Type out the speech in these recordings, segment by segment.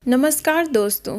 नमस्कार दोस्तों,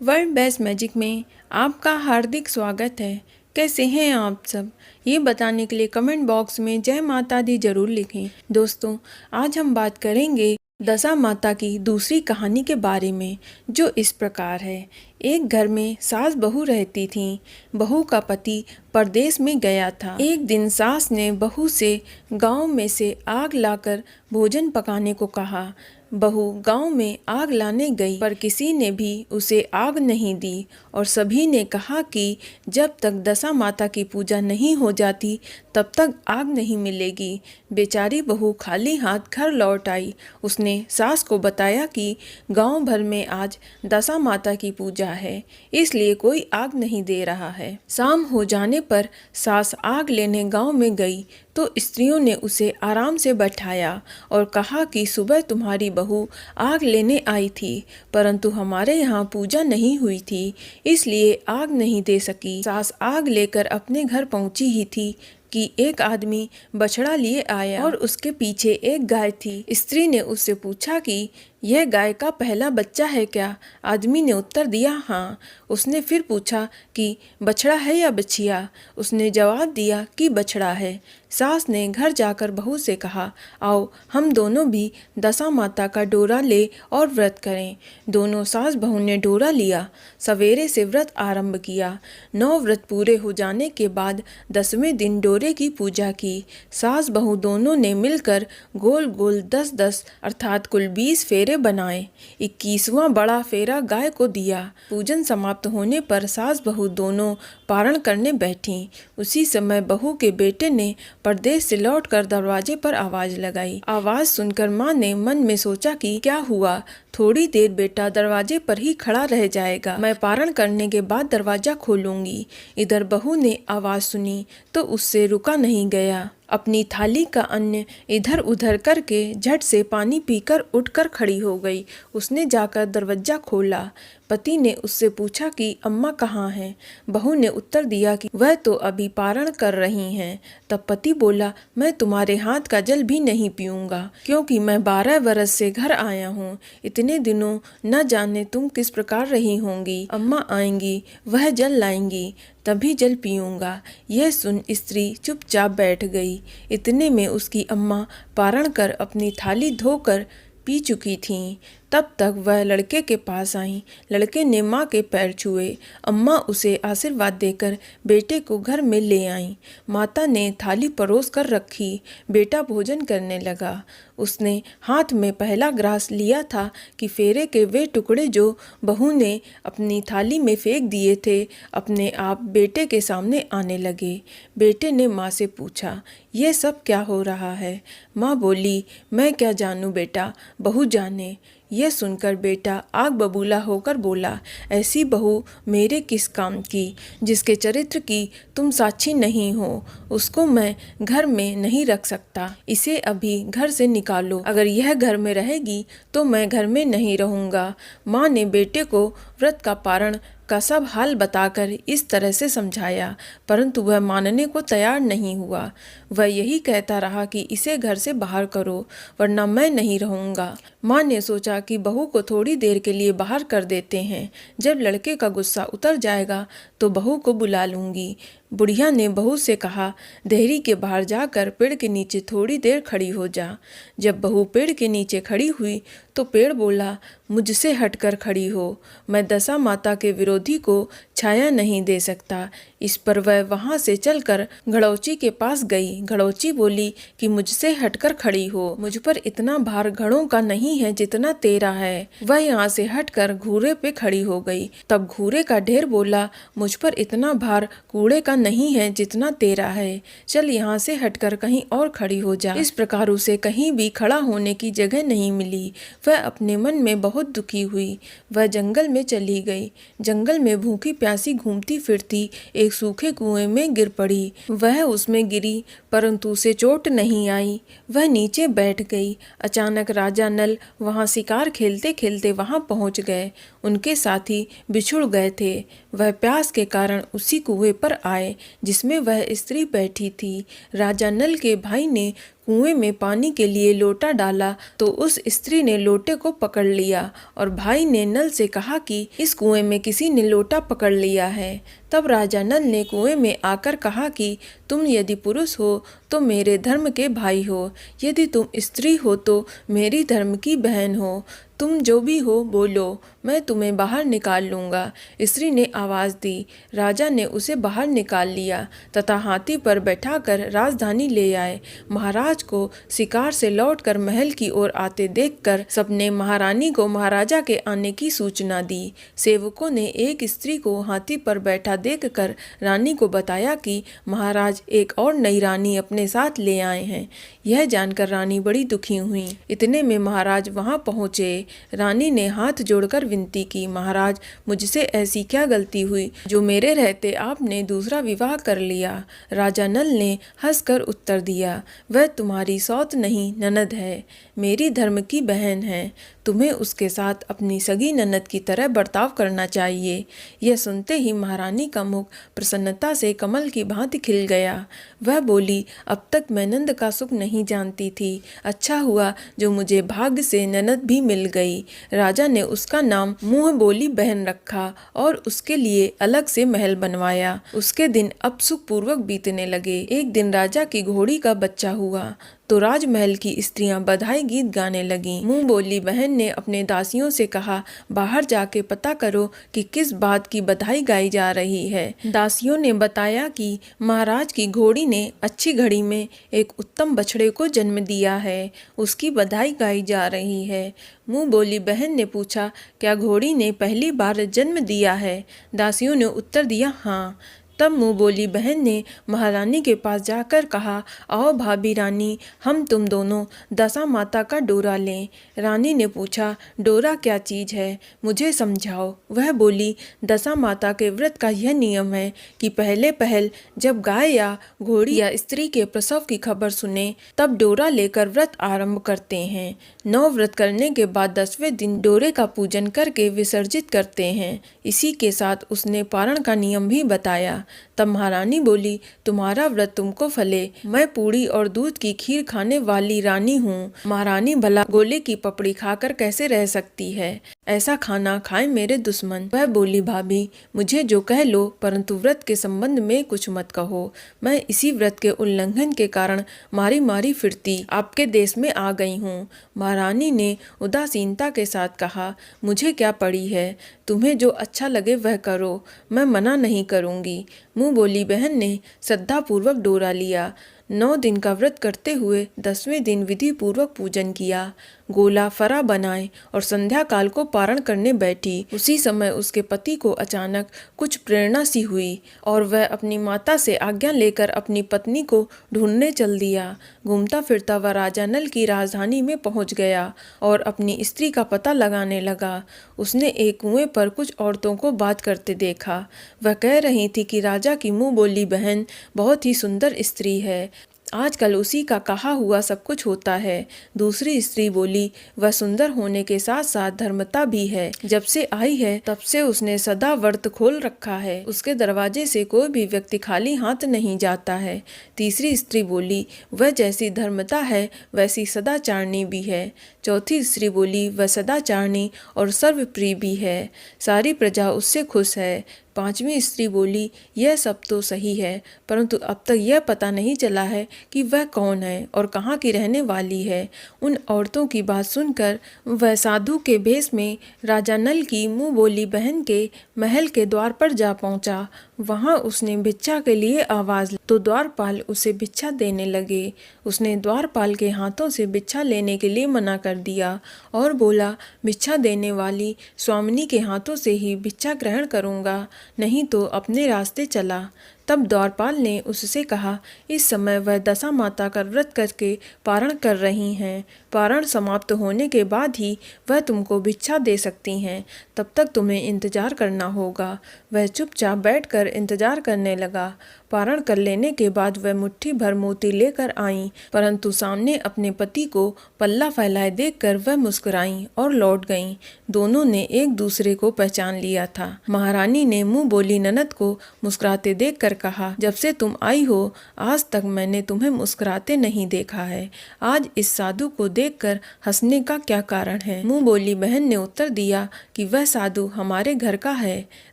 world best magic में आपका हार्दिक स्वागत है। कैसे हैं आप सब? ये बताने के लिए कमेंट बॉक्स में जय माता दी जरूर लिखें। दोस्तों, आज हम बात करेंगे दशा माता की दूसरी कहानी के बारे में, जो इस प्रकार है। एक घर में सास बहू रहती थीं। बहू का पति परदेश में गया था। एक दिन सास ने बहू से गांव में से आग लाकर भोजन पकाने को कहा। बहू गांव में आग लाने गई, पर किसी ने भी उसे आग नहीं दी और सभी ने कहा कि जब तक दशा माता की पूजा नहीं हो जाती तब तक आग नहीं मिलेगी। बेचारी बहू खाली हाथ घर लौट आई। उसने सास को बताया कि गांव भर में आज दशा माता की पूजा है, इसलिए कोई आग नहीं दे रहा है। शाम हो जाने पर सास आग लेने गांव में गई तो स्त्रियों ने उसे आराम से बैठाया और कहा कि सुबह तुम्हारी बहू आग लेने आई थी, परंतु हमारे यहाँ पूजा नहीं हुई थी, इसलिए आग नहीं दे सकी। सास आग लेकर अपने घर पहुंची ही थी कि एक आदमी बछड़ा लिए आया और उसके पीछे एक गाय थी। स्त्री ने उससे पूछा कि यह गाय का पहला बच्चा है क्या? आदमी ने उत्तर दिया हाँ। उसने फिर पूछा कि बछड़ा है या बछिया? उसने जवाब दिया कि बछड़ा है। सास ने घर जाकर बहू से कहा, आओ हम दोनों भी दशा माता का डोरा ले और व्रत करें। दोनों सास बहू ने डोरा लिया। सवेरे से व्रत आरंभ किया। 9 व्रत पूरे हो जाने के बाद 10वें दिन डोरे की पूजा की। सास बहू दोनों ने मिलकर गोल गोल 10-10 अर्थात कुल 20 फेरे बनाए। 21वां बड़ा फेरा गाय को दिया। पूजन समाप्त होने पर सास बहू दोनों पारण करने बैठी। उसी समय बहू के बेटे ने परदेश से लौटकर दरवाजे पर आवाज लगाई। आवाज सुनकर माँ ने मन में सोचा कि क्या हुआ, थोड़ी देर बेटा दरवाजे पर ही खड़ा रह जाएगा, मैं पारण करने के बाद दरवाजा खोलूंगी। इधर बहू ने आवाज सुनी तो उससे रुका नहीं गया। अपनी थाली का अन्न इधर उधर करके झट से पानी पीकर उठकर खड़ी हो गई। उसने जाकर दरवाजा खोला। पति ने उससे पूछा कि अम्मा कहाँ हैं? बहू ने उत्तर दिया कि वह तो अभी पारण कर रही हैं। तब पति बोला, मैं तुम्हारे हाथ का जल भी नहीं पीऊंगा, क्योंकि मैं 12 वर्ष से घर आया हूँ। इतने दिनों न जाने तुम किस प्रकार रही होंगी। अम्मा आएंगी, वह जल लाएंगी, तभी जल पीऊंगा। यह सुन स्त्री चुपचाप बैठ गई। इतने में उसकी अम्मा पारण कर अपनी थाली धोकर पी चुकी थीं। तब तक वह लड़के के पास आई। लड़के ने माँ के पैर छुए। अम्मा उसे आशीर्वाद देकर बेटे को घर में ले आईं। माता ने थाली परोस कर रखी। बेटा भोजन करने लगा। उसने हाथ में पहला ग्रास लिया था कि फेरे के वे टुकड़े जो बहू ने अपनी थाली में फेंक दिए थे अपने आप बेटे के सामने आने लगे। बेटे ने माँ से पूछा, ये सब क्या हो रहा है? माँ बोली, मैं क्या जानूँ बेटा, बहू जाने। यह सुनकर बेटा आग बबूला होकर बोला, ऐसी बहू मेरे किस काम की, जिसके चरित्र की तुम साक्षी नहीं हो, उसको मैं घर में नहीं रख सकता। इसे अभी घर से निकालो। अगर यह घर में रहेगी तो मैं घर में नहीं रहूँगा। माँ ने बेटे को व्रत का पारण का सब हाल बताकर इस तरह से समझाया, परंतु वह मानने को तैयार नहीं हुआ। वह यही कहता रहा कि इसे घर से बाहर करो, वरना मैं नहीं रहूँगा। माँ ने सोचा कि बहू को थोड़ी देर के लिए बाहर कर देते हैं, जब लड़के का गुस्सा उतर जाएगा तो बहू को बुला लूँगी। बुढ़िया ने बहू से कहा, देहरी के बाहर जाकर पेड़ के नीचे थोड़ी देर खड़ी हो जा। जब बहू पेड़ के नीचे खड़ी हुई तो पेड़ बोला, मुझसे हटकर खड़ी हो, मैं दशा माता के विरोधी को छाया नहीं दे सकता। इस पर वह वहां से चलकर घड़ौची के पास गई। घड़ौची बोली कि मुझसे हटकर खड़ी हो, मुझ पर इतना भार घड़ों का नहीं है जितना तेरा है। वह यहाँ से हटकर घूरे पे खड़ी हो गई। तब घूरे का ढेर बोला, मुझ पर इतना भार कूड़े का नहीं है जितना तेरा है, चल यहाँ से हटकर कहीं और खड़ी हो जा। इस प्रकार उसे कहीं भी खड़ा होने की जगह नहीं मिली। वह अपने मन में बहुत दुखी हुई। वह जंगल में चली गई। जंगल में भूखी प्यासी घूमती फिरती एक सूखे कुएं में गिर पड़ी। वह उसमें गिरी, परंतु उसे चोट नहीं आई। वह नीचे बैठ गई। अचानक राजा नल वहां शिकार खेलते खेलते वहां पहुंच गए। उनके साथी बिछुड़ गए थे। वह प्यास के कारण उसी कुएं पर आए जिसमें वह स्त्री बैठी थी। राजा नल के भाई ने कुएं में पानी के लिए लोटा डाला तो उस स्त्री ने लोटे को पकड़ लिया और भाई ने नल से कहा कि इस कुएं में किसी ने लोटा पकड़ लिया है। तब राजा नल ने कुएं में आकर कहा कि तुम यदि पुरुष हो तो मेरे धर्म के भाई हो, यदि तुम स्त्री हो तो मेरी धर्म की बहन हो। तुम जो भी हो बोलो, मैं तुम्हें बाहर निकाल लूँगा। स्त्री ने आवाज़ दी। राजा ने उसे बाहर निकाल लिया तथा हाथी पर बैठाकर राजधानी ले आए। महाराज को शिकार से लौटकर महल की ओर आते देखकर सबने महारानी को महाराजा के आने की सूचना दी। सेवकों ने एक स्त्री को हाथी पर बैठा देखकर रानी को बताया कि महाराज एक और नई रानी अपने साथ ले आए हैं। यह जानकर रानी बड़ी दुखी हुई। इतने में महाराज वहां पहुंचे। रानी ने हाथ जोड़कर विनती की, महाराज मुझसे ऐसी क्या गलती हुई जो मेरे रहते आपने दूसरा विवाह कर लिया। राजा नल ने हंसकर उत्तर दिया, वह तुम्हारी सौत नहीं ननद है, मेरी धर्म की बहन है। तुम्हें उसके साथ अपनी सगी ननद की तरह बर्ताव करना चाहिए। यह सुनते ही महारानी का मुख प्रसन्नता से कमल की भांति खिल गया। वह बोली, अब तक मैं नंद का सुख नहीं जानती थी, अच्छा हुआ जो मुझे भाग्य से ननद भी मिल गई। राजा ने उसका नाम मुँह बोली बहन रखा और उसके लिए अलग से महल बनवाया। उसके दिन अब सुखपूर्वक बीतने लगे। एक दिन राजा की घोड़ी का बच्चा हुआ तो राजमहल की स्त्रियां बधाई गीत गाने लगीं। मुंह बोली बहन ने अपने दासियों से कहा, बाहर जाके पता करो कि किस बात की बधाई गाई जा रही है। दासियों ने बताया कि महाराज की घोड़ी ने अच्छी घड़ी में एक उत्तम बछड़े को जन्म दिया है, उसकी बधाई गाई जा रही है। मुंह बोली बहन ने पूछा, क्या घोड़ी ने पहली बार जन्म दिया है? दासियों ने उत्तर दिया, हाँ। तब मुँह बोली बहन ने महारानी के पास जाकर कहा, आओ भाभी रानी, हम तुम दोनों दशा माता का डोरा लें। रानी ने पूछा, डोरा क्या चीज़ है, मुझे समझाओ। वह बोली, दशा माता के व्रत का यह नियम है कि पहले पहल जब गाय या घोड़ी या स्त्री के प्रसव की खबर सुने तब डोरा लेकर व्रत आरंभ करते हैं। 9 व्रत करने के बाद 10वें दिन डोरे का पूजन करके विसर्जित करते हैं। इसी के साथ उसने पारण का नियम भी बताया। तब महारानी बोली, तुम्हारा व्रत तुमको फले, मैं पूड़ी और दूध की खीर खाने वाली रानी हूँ। महारानी भला गोले की पपड़ी खाकर कैसे रह सकती है? ऐसा खाना खाए मेरे दुश्मन। वह बोली, भाभी मुझे जो कह लो, परंतु व्रत के संबंध में कुछ मत कहो। मैं इसी व्रत के उल्लंघन के कारण मारी मारी फिरती आपके देश में आ गई हूँ। महारानी ने उदासीनता के साथ कहा, मुझे क्या पड़ी है, तुम्हें जो अच्छा लगे वह करो, मैं मना नहीं करूँगी। मुँह बोली बहन ने श्रद्धापूर्वक डोरा लिया। 9 दिन का व्रत करते हुए 10वें दिन विधि पूर्वक पूजन किया। गोला फरा बनाए और संध्या काल को पारण करने बैठी। उसी समय उसके पति को अचानक कुछ प्रेरणा सी हुई और वह अपनी माता से आज्ञा लेकर अपनी पत्नी को ढूंढने चल दिया। घूमता फिरता वह राजा नल की राजधानी में पहुंच गया और अपनी स्त्री का पता लगाने लगा। उसने एक कुएं पर कुछ औरतों को बात करते देखा। वह कह रही थी कि राजा की मुँह बोली बहन बहुत ही सुंदर स्त्री है, आजकल उसी का कहा हुआ सब कुछ होता है। दूसरी स्त्री बोली, वह सुंदर होने के साथ साथ धर्मता भी है, जब से आई है तब से उसने सदा व्रत खोल रखा है, उसके दरवाजे से कोई भी व्यक्ति खाली हाथ नहीं जाता है। तीसरी स्त्री बोली, वह जैसी धर्मता है वैसी सदाचारणी भी है। चौथी स्त्री बोली, वह सदाचारणी और सर्वप्रिय भी है, सारी प्रजा उससे खुश है। पांचवी स्त्री बोली, यह सब तो सही है, परंतु अब तक यह पता नहीं चला है कि वह कौन है और कहाँ की रहने वाली है। उन औरतों की बात सुनकर वह साधु के भेष में राजा नल की मुँह बोली बहन के महल के द्वार पर जा पहुँचा। वहाँ उसने भिक्षा के लिए आवाज़ तो द्वारपाल उसे भिक्षा देने लगे। उसने द्वारपाल के हाथों से भिक्षा लेने के लिए मना कर दिया और बोला, भिक्षा देने वाली स्वामिनी के हाथों से ही भिक्षा ग्रहण करूँगा, नहीं तो अपने रास्ते चला। तब द्वारपाल ने उससे कहा, इस समय वह दशा माता का व्रत करके पारण कर रही हैं, पारण समाप्त होने के बाद ही वह तुमको भिक्षा दे सकती हैं, तब तक तुम्हें इंतजार करना होगा। वह चुपचाप बैठकर इंतजार करने लगा। पारण कर लेने के बाद वह मुट्ठी भर मोती लेकर आईं, परंतु सामने अपने पति को पल्ला फैलाए देखकर वह मुस्कुराईं और लौट गईं। दोनों ने एक दूसरे को पहचान लिया था। महारानी ने मुंह बोली ननद को मुस्कुराते देखकर कहा, जब से तुम आई हो आज तक मैंने तुम्हें मुस्कुराते नहीं देखा है। आज इस साधु को देखकर हंसने का क्या कारण है? मुंह बोली बहन ने उत्तर दिया कि वह साधु हमारे घर का है।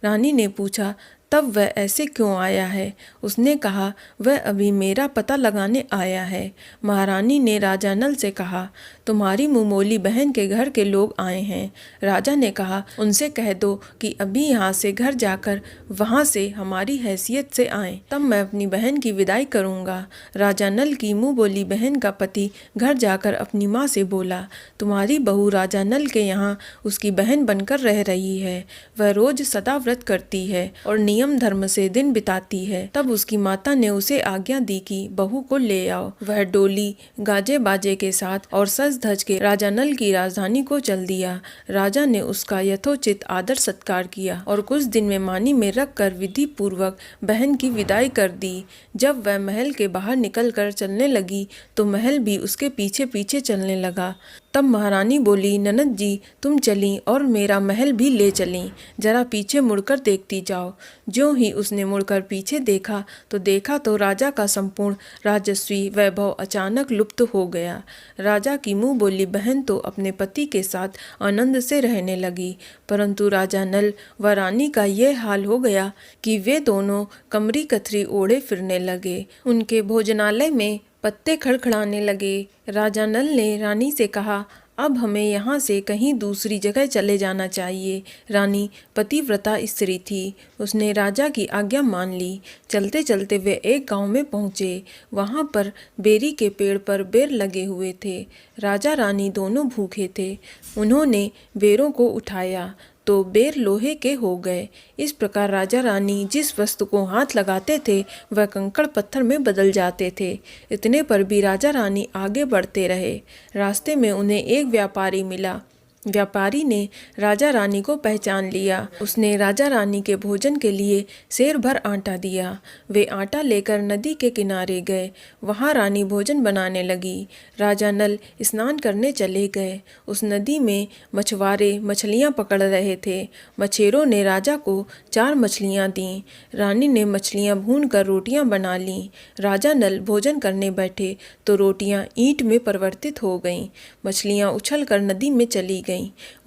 रानी ने पूछा, तब वह ऐसे क्यों आया है? उसने कहा, वह अभी मेरा पता लगाने आया है। महारानी ने राजा नल से कहा, तुम्हारी मुंहबोली बहन के घर के लोग आए हैं। राजा ने कहा, उनसे कह दो कि अभी यहाँ से घर जाकर वहाँ से हमारी हैसियत से आएं, तब मैं अपनी बहन की विदाई करूँगा। राजा नल की मुँह बोली बहन का पति घर जाकर अपनी माँ से बोला, तुम्हारी बहू राजा नल के यहाँ उसकी बहन बनकर रह रही है। वह रोज सदा व्रत करती है और नियम धर्म से दिन बिताती है। तब उसकी माता ने उसे आज्ञा दी कि बहू को ले आओ। वह डोली गाजे बाजे के साथ और सज धज के राजा नल की राजधानी को चल दिया। राजा ने उसका यथोचित आदर सत्कार किया और कुछ दिन में मानी में रख कर विधि पूर्वक बहन की विदाई कर दी। जब वह महल के बाहर निकल कर चलने लगी तो महल भी उसके पीछे पीछे चलने लगा। तब महारानी बोली, ननद जी तुम चली और मेरा महल भी ले चली, जरा पीछे मुड़कर देखती जाओ। ज्यों ही उसने मुड़कर पीछे देखा तो राजा का संपूर्ण राजस्वी वैभव अचानक लुप्त हो गया। राजा की मुंह बोली बहन तो अपने पति के साथ आनंद से रहने लगी, परंतु राजा नल व रानी का यह हाल हो गया कि वे दोनों कमरी कथरी ओढ़े फिरने लगे। उनके भोजनालय में पत्ते खड़खड़ाने लगे। राजा नल ने रानी से कहा, अब हमें यहाँ से कहीं दूसरी जगह चले जाना चाहिए। रानी पतिव्रता स्त्री थी, उसने राजा की आज्ञा मान ली। चलते चलते वे एक गांव में पहुँचे। वहाँ पर बेरी के पेड़ पर बेर लगे हुए थे। राजा रानी दोनों भूखे थे। उन्होंने बेरों को उठाया तो बेर लोहे के हो गए। इस प्रकार राजा रानी जिस वस्तु को हाथ लगाते थे वह कंकड़ पत्थर में बदल जाते थे। इतने पर भी राजा रानी आगे बढ़ते रहे। रास्ते में उन्हें एक व्यापारी मिला। व्यापारी ने राजा रानी को पहचान लिया। उसने राजा रानी के भोजन के लिए सेर भर आटा दिया। वे आटा लेकर नदी के किनारे गए। वहाँ रानी भोजन बनाने लगी। राजा नल स्नान करने चले गए। उस नदी में मछुआरे मछलियाँ पकड़ रहे थे। मछेरों ने राजा को 4 मछलियाँ दीं। रानी ने मछलियाँ भून कर रोटियाँ बना लीं। राजा नल भोजन करने बैठे तो रोटियाँ ईंट में परिवर्तित हो गईं। मछलियाँ उछल कर नदी में चली गईं।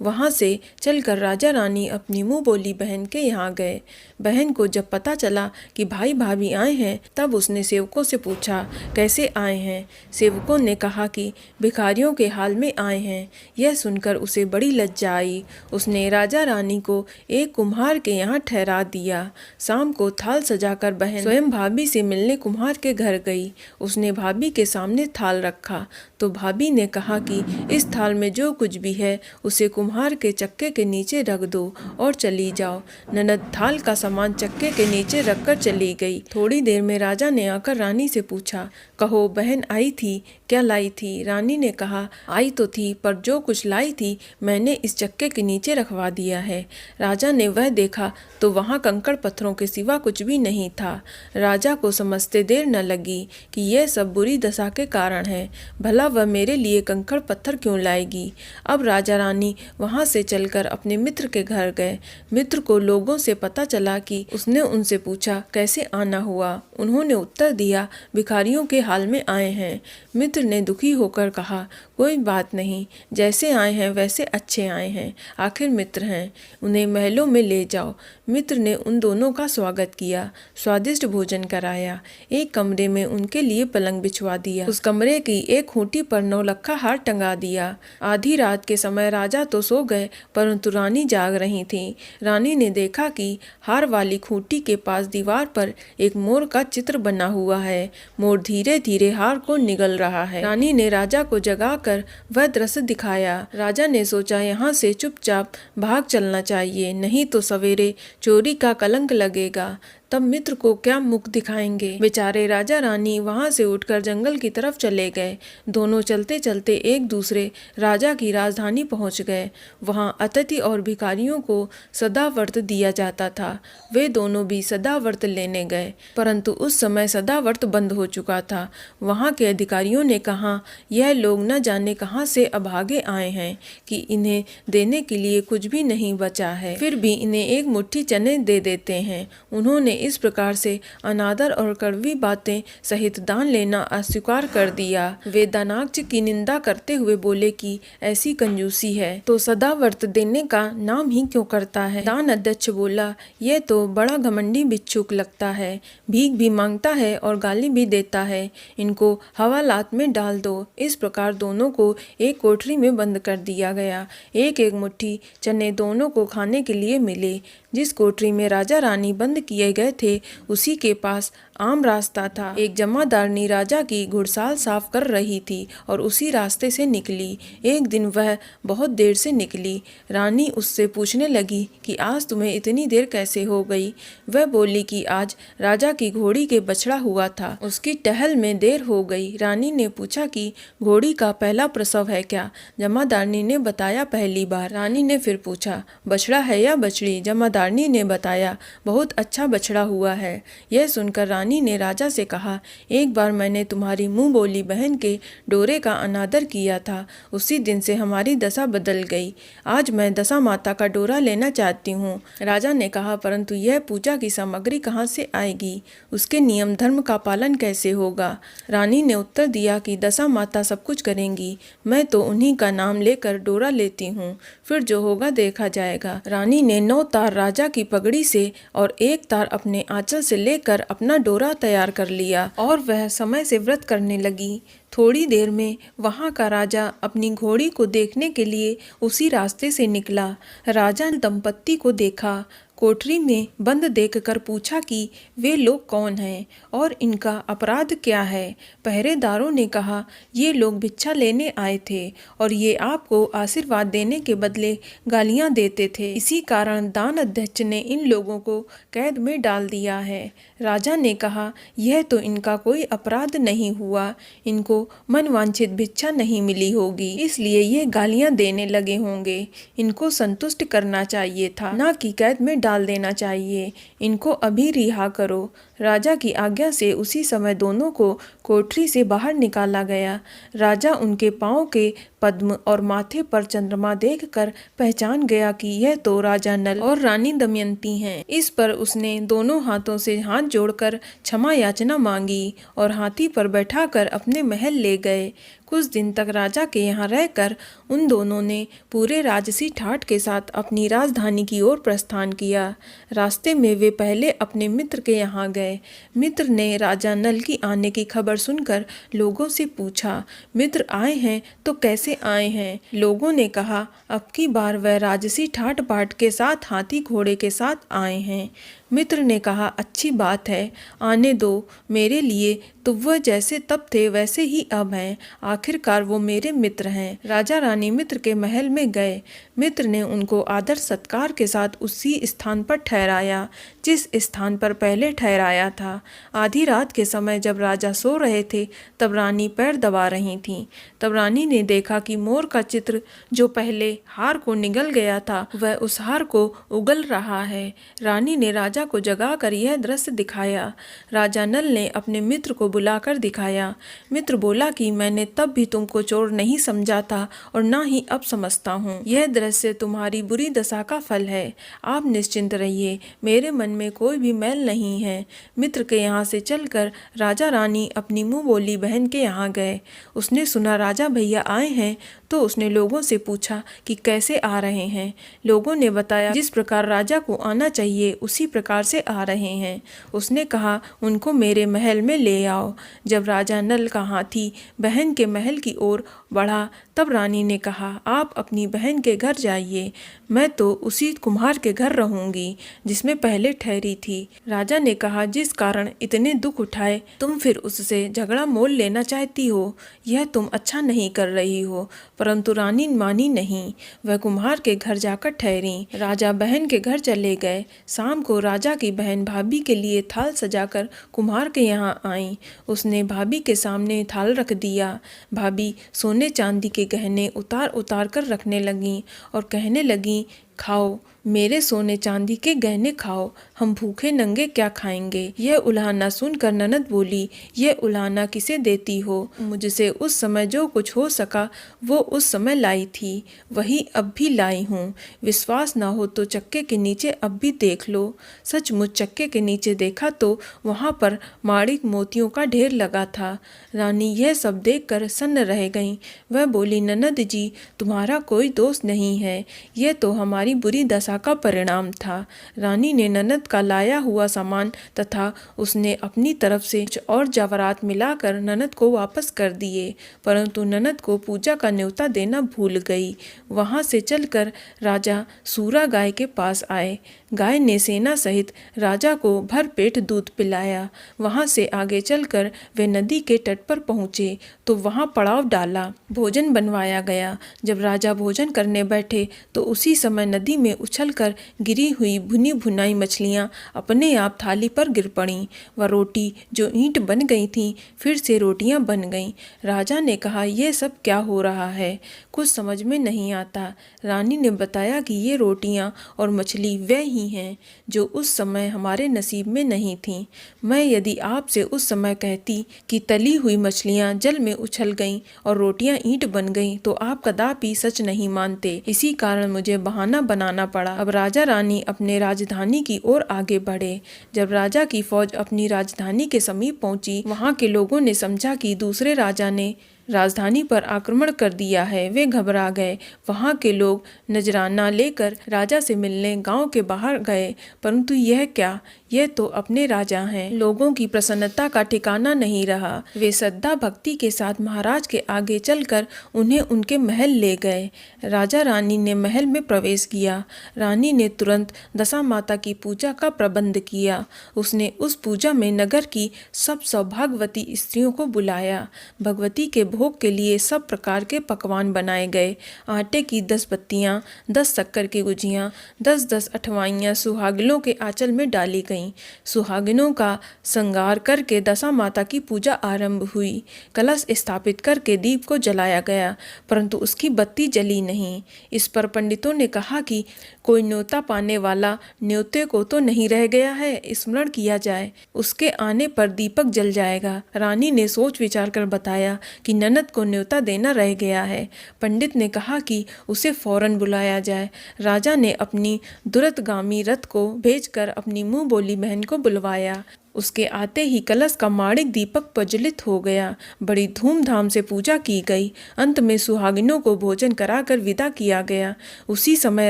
वहां से चलकर राजा रानी अपनी मुंह बोली बहन के यहाँ गए। बहन को जब पता चला कि भाई भाभी आए हैं तब उसने सेवकों से पूछा, कैसे आए हैं? सेवकों ने कहा कि भिखारियों के हाल में आए हैं। यह सुनकर उसे बड़ी लज्जा आई। उसने राजा रानी को एक कुम्हार के यहाँ ठहरा दिया। शाम को थाल सजाकर बहन स्वयं भाभी से मिलने कुम्हार के घर गई। उसने भाभी के सामने थाल रखा तो भाभी ने कहा कि इस थाल में जो कुछ भी है उसे कुम्हार के चक्के के नीचे रख दो और चली जाओ। ननद थाल का सामान चक्के के नीचे रखकर चली गई। थोड़ी देर में राजा ने आकर रानी से पूछा, कहो बहन आई थी, क्या लाई थी? रानी ने कहा, आई तो थी पर जो कुछ लाई थी मैंने इस चक्के के नीचे रखवा दिया है। राजा ने वह देखा तो वहाँ कंकड़ पत्थरों के सिवा कुछ भी नहीं था। राजा को समझते देर न लगी कि यह सब बुरी दशा के कारण है। भला वह मेरे लिए कंकड़ पत्थर क्यों लाएगी? अब राजा रानी वहां से चलकर अपने मित्र के घर गए। मित्र को लोगों से पता चला कि उसने उनसे पूछा, कैसे आना हुआ? उन्होंने उत्तर दिया, भिखारियों के हाल में आए हैं। मित्र ने दुखी होकर कहा, कोई बात नहीं, जैसे आए हैं वैसे अच्छे आए हैं, आखिर मित्र हैं, उन्हें महलों में ले जाओ। मित्र ने उन दोनों का स्वागत किया, स्वादिष्ट भोजन कराया, एक कमरे में उनके लिए पलंग बिछवा दिया। उस कमरे की एक खूंटी पर नौलखा हार टंगा दिया। आधी रात के समय राजा तो सो गए परंतु रानी जाग रही थी। रानी ने देखा कि हार वाली खूंटी के पास दीवार पर एक मोर का चित्र बना हुआ है। मोर धीरे धीरे हार को निगल रहा है। रानी ने राजा को जगाकर वह दृश्य दिखाया। राजा ने सोचा, यहाँ से चुपचाप भाग चलना चाहिए, नहीं तो सवेरे चोरी का कलंक लगेगा। तब मित्र को क्या मुख दिखाएंगे। बेचारे राजा रानी वहां से उठकर जंगल की तरफ चले गए। दोनों चलते चलते एक दूसरे राजा की राजधानी पहुंच गए। वहां अतिथि और भिखारियों को सदाव्रत दिया जाता था। वे दोनों भी सदाव्रत लेने गए, परंतु उस समय सदाव्रत बंद हो चुका था। वहां के अधिकारियों ने कहा, यह लोग न जाने कहां से अभागे आए हैं कि इन्हें देने के लिए कुछ भी नहीं बचा है, फिर भी इन्हें एक मुट्ठी चने दे देते हैं। उन्होंने इस प्रकार से अनादर और कड़वी बातें सहित दान लेना अस्वीकार कर दिया। वे दानाक्ष की निंदा करते हुए बोले कि ऐसी कंजूसी है तो सदाव्रत देने का नाम ही क्यों करता है। दान अध्यक्ष बोला, यह तो बड़ा घमंडी भिक्षुक लगता है, भीख भी मांगता है और गाली भी देता है। इनको हवालात में डाल दो। इस प्रकार दोनों को एक कोठरी में बंद कर दिया गया। एक एक मुट्ठी चने दोनों को खाने के लिए मिले। जिस कोठरी में राजा रानी बंद किए गए थे उसी के पास आम रास्ता था। एक जमादारनी राजा की घुड़साल साफ कर रही थी और उसी रास्ते से निकली। एक दिन वह बहुत देर से निकली। रानी उससे पूछने लगी कि आज तुम्हें इतनी देर कैसे हो गई। वह बोली कि आज राजा की घोड़ी के बछड़ा हुआ था, उसकी टहल में देर हो गई। रानी ने पूछा कि घोड़ी का पहला प्रसव है क्या। जमादारनी ने बताया, पहली बार। रानी ने फिर पूछा, बछड़ा है या बछड़ी। जमादारनी ने बताया, बहुत अच्छा बछड़ा हुआ है। यह सुनकर रानी ने राजा से कहा, एक बार मैंने तुम्हारी मुंह बोली बहन के डोरे का अनादर किया था, उसी दिन से हमारी दशा बदल गई। आज मैं दशा माता का डोरा लेना चाहती हूँ। राजा ने कहा, परंतु यह पूजा की सामग्री कहाँ से आएगी, उसके नियम धर्म का पालन कैसे होगा। रानी ने उत्तर दिया कि दशा माता सब कुछ करेंगी, मैं तो उन्हीं का नाम लेकर डोरा लेती हूँ, फिर जो होगा देखा जाएगा। रानी ने 9 तार राजा की पगड़ी से और 1 तार अपने आंचल से लेकर अपना डोरा तैयार कर लिया और वह समय से व्रत करने लगी। थोड़ी देर में वहां का राजा अपनी घोड़ी को देखने के लिए उसी रास्ते से निकला। राजा ने दंपत्ति को देखा। कोठरी में बंद देखकर पूछा कि वे लोग कौन हैं और इनका अपराध क्या है। पहरेदारों ने कहा, ये लोग भिक्षा लेने आए थे और ये आपको आशीर्वाद देने के बदले गालियां देते थे। इसी कारण दान अध्यक्ष ने इन लोगों को कैद में डाल दिया है। राजा ने कहा, यह तो इनका कोई अपराध नहीं हुआ, इनको मनवांछित भिक्षा नहीं मिली होगी, इसलिए ये गालियां देने लगे होंगे। इनको संतुष्ट करना चाहिए था, ना कि कैद में डाल देना चाहिए। इनको अभी रिहा करो। राजा की आज्ञा से उसी समय दोनों को कोठरी से बाहर निकाला गया। राजा उनके पांव के पद्म और माथे पर चंद्रमा देखकर पहचान गया कि यह तो राजा नल और रानी दमयंती हैं। इस पर उसने दोनों हाथों से हाथ जोड़कर क्षमा याचना मांगी और हाथी पर बैठाकर अपने महल ले गए। कुछ दिन तक राजा के यहाँ रहकर उन दोनों ने पूरे राजसी ठाट के साथ अपनी राजधानी की ओर प्रस्थान किया। रास्ते में वे पहले अपने मित्र के यहाँ गए। मित्र ने राजा नल की आने की खबर सुनकर लोगों से पूछा, मित्र आए हैं तो कैसे आए हैं। लोगों ने कहा, अब की बार वह राजसी ठाट बाट के साथ हाथी घोड़े के साथ आए हैं। मित्र ने कहा, अच्छी बात है, आने दो। मेरे लिए तो वह जैसे तब थे वैसे ही अब हैं। आखिरकार वो मेरे मित्र हैं। राजा रानी मित्र के महल में गए। मित्र ने उनको आदर सत्कार के साथ उसी स्थान पर ठहराया जिस स्थान पर पहले ठहराया था। आधी रात के समय जब राजा सो रहे थे तब रानी पैर दबा रही थीं। तब रानी ने देखा कि मोर का चित्र जो पहले हार को निगल गया था वह उस हार को उगल रहा है। रानी ने राजा को जगाकर यह दृश्य दिखाया। राजा नल ने अपने मित्र को बुलाकर दिखाया। मित्र बोला कि मैंने तब भी तुमको चोर नहीं समझा था और ना ही अब समझता हूँ। यह दृश्य तुम्हारी बुरी दशा का फल है। आप निश्चिंत रहिए, मेरे मन में कोई भी मैल नहीं है। मित्र के यहाँ से चलकर राजा रानी अपनी मुँह बोली बहन के यहाँ गए। उसने सुना राजा भैया आए हैं तो उसने लोगों से पूछा कि कैसे आ रहे हैं। लोगों ने बताया जिस प्रकार राजा को आना चाहिए उसी प्रकार से आ रहे हैं। उसने कहा, उनको मेरे महल में ले आओ। जब राजा नल का हाथी बहन के महल की ओर बढ़ा तब रानी ने कहा, आप अपनी बहन के घर जाइए, मैं तो उसी कुम्हार के घर रहूंगी जिसमें पहले ठहरी थी। राजा ने कहा, जिस कारण इतने दुख उठाए तुम फिर उससे झगड़ा मोल लेना चाहती हो, यह तुम अच्छा नहीं कर रही हो। परंतु रानी मानी नहीं, वह कुम्हार के घर जाकर ठहरी। राजा बहन के घर चले गए। शाम को राजा की बहन भाभी के लिए थाल सजाकर कुम्हार के यहाँ आई। उसने भाभी के सामने थाल रख दिया। भाभी सोने चांदी के गहने उतार उतार कर रखने लगी और कहने लगी, खाओ मेरे सोने चांदी के गहने खाओ, हम भूखे नंगे क्या खाएंगे। यह उलाहना सुनकर ननद बोली, यह उलाहना किसे देती हो? मुझसे उस समय जो कुछ हो सका वो उस समय लाई थी, वही अब भी लाई हूँ। विश्वास ना हो तो चक्के के नीचे अब भी देख लो। सचमुच चक्के के नीचे देखा तो वहाँ पर माणिक मोतियों का ढेर लगा था। रानी यह सब देखकर सन्न रह गई। वह बोली, ननद जी तुम्हारा कोई दोष नहीं है, यह तो हमारी बुरी दशा का परिणाम था। रानी ने ननद का लाया हुआ सामान तथा उसने अपनी तरफ से कुछ और जवाहरात मिलाकर ननद को वापस कर दिए, परंतु ननद को पूजा का न्योता देना भूल गई। वहां से चलकर राजा सूरा गाय के पास आए। गाय ने सेना सहित राजा को भर पेट दूध पिलाया। वहां से आगे चलकर वे नदी के तट पर पहुंचे तो वहां पड़ाव डाला। भोजन बनवाया गया। जब राजा भोजन करने बैठे तो उसी समय नदी में उछलकर गिरी हुई भुनी भुनाई मछलियां अपने आप थाली पर गिर पड़ीं। वह रोटी जो ईंट बन गई थी फिर से रोटियां बन गईं। राजा ने कहा, यह सब क्या हो रहा है? कुछ समझ में नहीं आता। रानी ने बताया कि ये रोटियां और मछली वह ही हैं जो उस समय हमारे नसीब में नहीं थीं। मैं यदि आपसे उस समय कहती कि तली हुई मछलियां जल में उछल गईं और रोटियां ईंट बन गईं तो आप कदापि सच नहीं मानते। इसी कारण मुझे बहाना बनाना पड़ा। अब राजा रानी अपने राजधानी की ओर आगे बढ़े। जब राजा की फौज अपनी राजधानी के समीप पहुंची, वहां के लोगों ने समझा कि दूसरे राजा ने राजधानी पर आक्रमण कर दिया है। वे घबरा गए। वहां के लोग नजराना लेकर राजा से मिलने गांव के बाहर गए, परंतु यह क्या, यह तो अपने राजा हैं। लोगों की प्रसन्नता का ठिकाना नहीं रहा। वे श्रद्धा भक्ति के साथ महाराज के आगे चलकर उन्हें उनके महल ले गए। राजा रानी ने महल में प्रवेश किया। रानी ने तुरंत दशा माता की पूजा का प्रबंध किया। उसने उस पूजा में नगर की सब सौभाग्यवती स्त्रियों को बुलाया। भगवती के भोग के लिए सब प्रकार के पकवान बनाए गए। आटे की 10 बत्तियां, 10 शक्कर की गुजियां, 10-10 अठवाइयां सुहागिनों के आंचल में डाली गईं। सुहागिनों का श्रृंगार करके दशा माता की पूजा आरंभ हुई। कलश स्थापित करके दीप को जलाया गया, परंतु उसकी बत्ती जली नहीं। इस पर पंडितों ने कहा कि कोई न्योता पाने वाला न्योते को तो नहीं रह गया है, स्मरण किया जाए, उसके आने पर दीपक जल जाएगा। रानी ने सोच विचार कर बताया कि ननद को न्योता देना रह गया है। पंडित ने कहा कि उसे फौरन बुलाया जाए। राजा ने अपनी दुरतगामी रथ को भेजकर अपनी मुंह बोली बहन को बुलवाया। उसके आते ही कलश का माणिक दीपक प्रज्वलित हो गया। बड़ी धूमधाम से पूजा की गई। अंत में सुहागिनों को भोजन कराकर विदा किया गया। उसी समय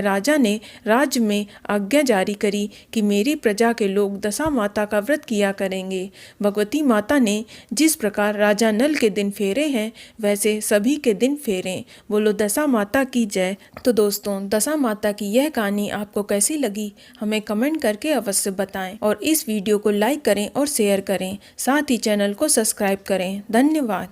राजा ने राज्य में आज्ञा जारी करी कि मेरी प्रजा के लोग दशा माता का व्रत किया करेंगे। भगवती माता ने जिस प्रकार राजा नल के दिन फेरे हैं वैसे सभी के दिन फेरें। बोलो दशा माता की जय। तो दोस्तों, दशा माता की यह कहानी आपको कैसी लगी हमें कमेंट करके अवश्य बताएं और इस वीडियो को लाइक करें और शेयर करें। साथ ही चैनल को सब्सक्राइब करें। धन्यवाद।